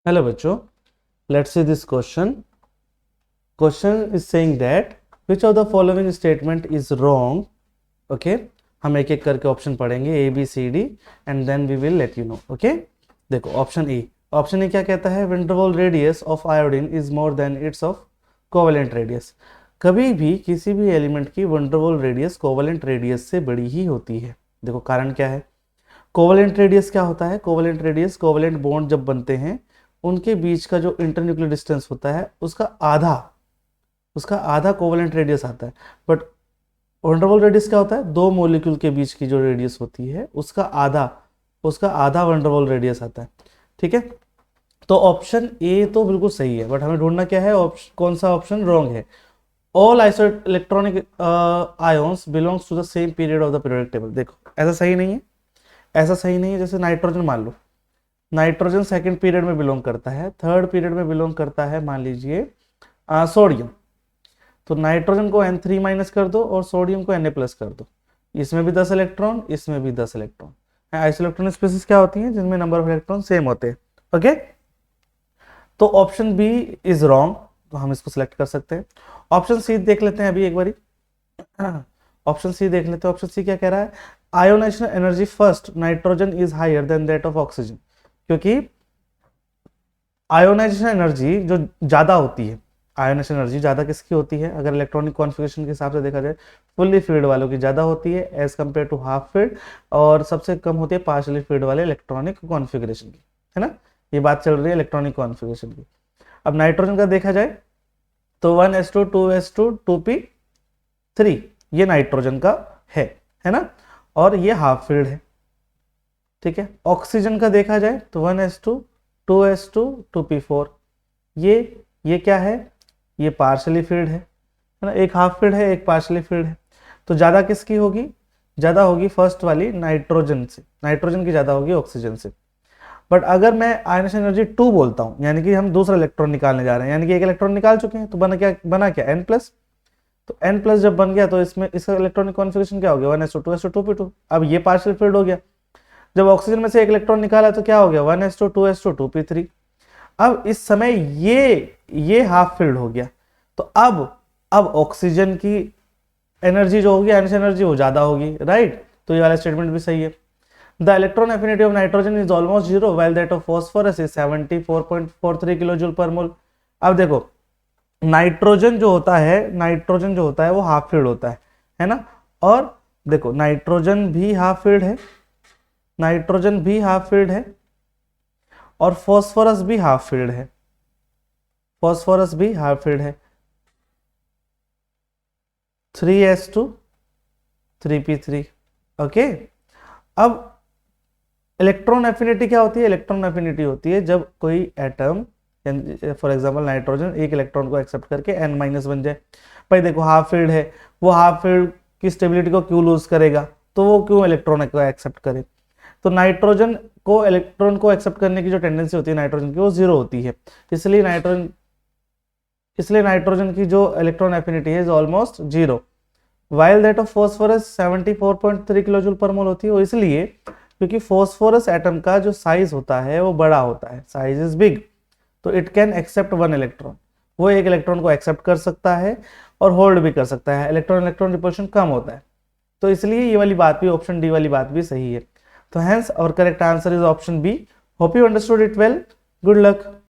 Hello बच्चों, let's see this question. Question is saying that which of the following statement is wrong. Okay, हम एक एक करके option पढ़ेंगे A B C D and then we will let you know. Okay, देखो option A क्या कहता है? Van der Waals radius of iodine is more than its of covalent radius. कभी भी किसी भी एलिमेंट की विंटरवॉल रेडियस कोवेलेंट रेडियस से बड़ी ही होती है. देखो कारण क्या है? कोवेलेंट रेडियस क्या होता है? कोवेलेंट रेडियस, कोवेलेंट बॉन्ड जब बनते हैं उनके बीच का जो इंटरन्यूक्लियर डिस्टेंस होता है उसका आधा कोवेलेंट रेडियस आता है. बट वंडरवॉल रेडियस क्या होता है? दो मॉलिक्यूल के बीच की जो रेडियस होती है उसका आधा वंडरवॉल रेडियस आता है. ठीक है, तो ऑप्शन ए तो बिल्कुल सही है, बट हमें ढूंढना क्या है? कौन सा ऑप्शन रॉन्ग है? All isoelectronic ions belongs to the same period of the periodic table. देखो ऐसा सही नहीं है, ऐसा सही नहीं है. जैसे नाइट्रोजन, मान लो नाइट्रोजन सेकंड पीरियड में बिलोंग करता है, थर्ड पीरियड में बिलोंग करता है मान लीजिए सोडियम. तो नाइट्रोजन को N3 माइनस कर दो और सोडियम को Na प्लस कर दो. इसमें भी 10 इलेक्ट्रॉन, इसमें भी 10 इलेक्ट्रॉन. आइसोइलेक्ट्रॉनिक स्पीशीज क्या होती हैं? जिनमें नंबर ऑफ इलेक्ट्रॉन सेम होते हैं. ओके, तो ऑप्शन बी इज रॉन्ग, तो हम इसको सिलेक्ट कर सकते हैं. ऑप्शन सी देख लेते हैं अभी एक बारी. ऑप्शन सी देख लेते हैं. ऑप्शन सी क्या कह रहा है? Ionisation energy first nitrogen is higher than that of oxygen. क्योंकि आयोनाइजेशन एनर्जी जो ज्यादा होती है, आयोनाइजेशन एनर्जी ज्यादा किसकी होती है? अगर इलेक्ट्रॉनिक कॉन्फ़िगरेशन के हिसाब से देखा जाए, फुल्ली फिल्ड वालों की ज्यादा होती है as compared to half filled, और सबसे कम होती है पार्शियली फिल्ड वाले इलेक्ट्रॉनिक कॉन्फ़िगरेशन की. है ना, ये बात चल रही है इलेक्ट्रॉनिक कॉन्फ़िगरेशन की. अब नाइट्रोजन का देखा जाए तो 1s2 2s2 2p3 ये नाइट्रोजन का है ना, और ये हाफ फिल्ड है. ठीक है, ऑक्सीजन का देखा जाए तो 1s2 2s2 2p4 ये क्या है? ये पार्शियली फिल्ड है ना, एक हाफ फिल्ड है एक पार्शियली फिल्ड है. तो ज्यादा किसकी होगी? ज्यादा होगी फर्स्ट वाली नाइट्रोजन से, नाइट्रोजन की ज्यादा होगी ऑक्सीजन से. बट अगर मैं आयनेशन एनर्जी 2 बोलता हूं, यानी कि हम दूसरा इलेक्ट्रॉन निकालने जा रहे हैं, यानी कि एक इलेक्ट्रॉन निकाल चुके हैं, तो बना क्या N प्लस. तो N प्लस जब बन गया तो इसमें इसका इलेक्ट्रॉनिक कॉन्फ़िगरेशन क्या हो गया? 1s2 2s2 2p2. अब ये पार्शियल फिल्ड हो गया. जब ऑक्सीजन में से एक इलेक्ट्रॉन निकाला तो क्या हो गया? 1s2 2s2 2p3. अब इस समय ये हाफ फिल्ड हो गया. तो अब ऑक्सीजन की एनर्जी जो होगी, एनर्जी वो ज्यादा होगी, राइट. तो ये वाला स्टेटमेंट भी सही है. The electron affinity of nitrogen is almost zero while that of phosphorus is 74.43 kilo joule per mole. अब देखो नाइट्रोजन जो होता है वो हाफ फील्ड होता है ना. और देखो नाइट्रोजन भी हाफ फील्ड है, और फॉस्फोरस भी हाफ फील्ड है. 3s2 3p3. ओके, अब इलेक्ट्रॉन एफिनिटी क्या होती है? इलेक्ट्रॉन एफिनिटी होती है जब कोई एटम, फॉर एग्जांपल नाइट्रोजन, एक इलेक्ट्रॉन को एक्सेप्ट करके N माइनस बन जाए. भाई देखो हाफ फील्ड है, वो हाफ फील्ड की स्टेबिलिटी को क्यों लूज करेगा? तो वो क्यों इलेक्ट्रॉन को एक्सेप्ट करे? तो नाइट्रोजन को इलेक्ट्रॉन को एक्सेप्ट करने की जो टेंडेंसी होती है नाइट्रोजन की, वो जीरो होती है. इसलिए नाइट्रोजन की जो इलेक्ट्रॉन एफिनिटी है is almost zero, while that of phosphorus 74.3 kilo joule per mole होती है. इसलिए क्योंकि फॉस्फोरस एटम का जो साइज होता है वो बड़ा होता है, साइज इज बिग, तो it can except one electron. वो एक इलेक्ट्रॉन को एक्सेप्ट कर सकता है और होल्ड भी कर सकता है. इलेक्ट्रॉन रिपल्शन कम होता है, तो इसलिए ये वाली बात भी, ऑप्शन डी वाली बात भी सही है. तो hence our correct answer is option B. Hope you understood it well. Good luck.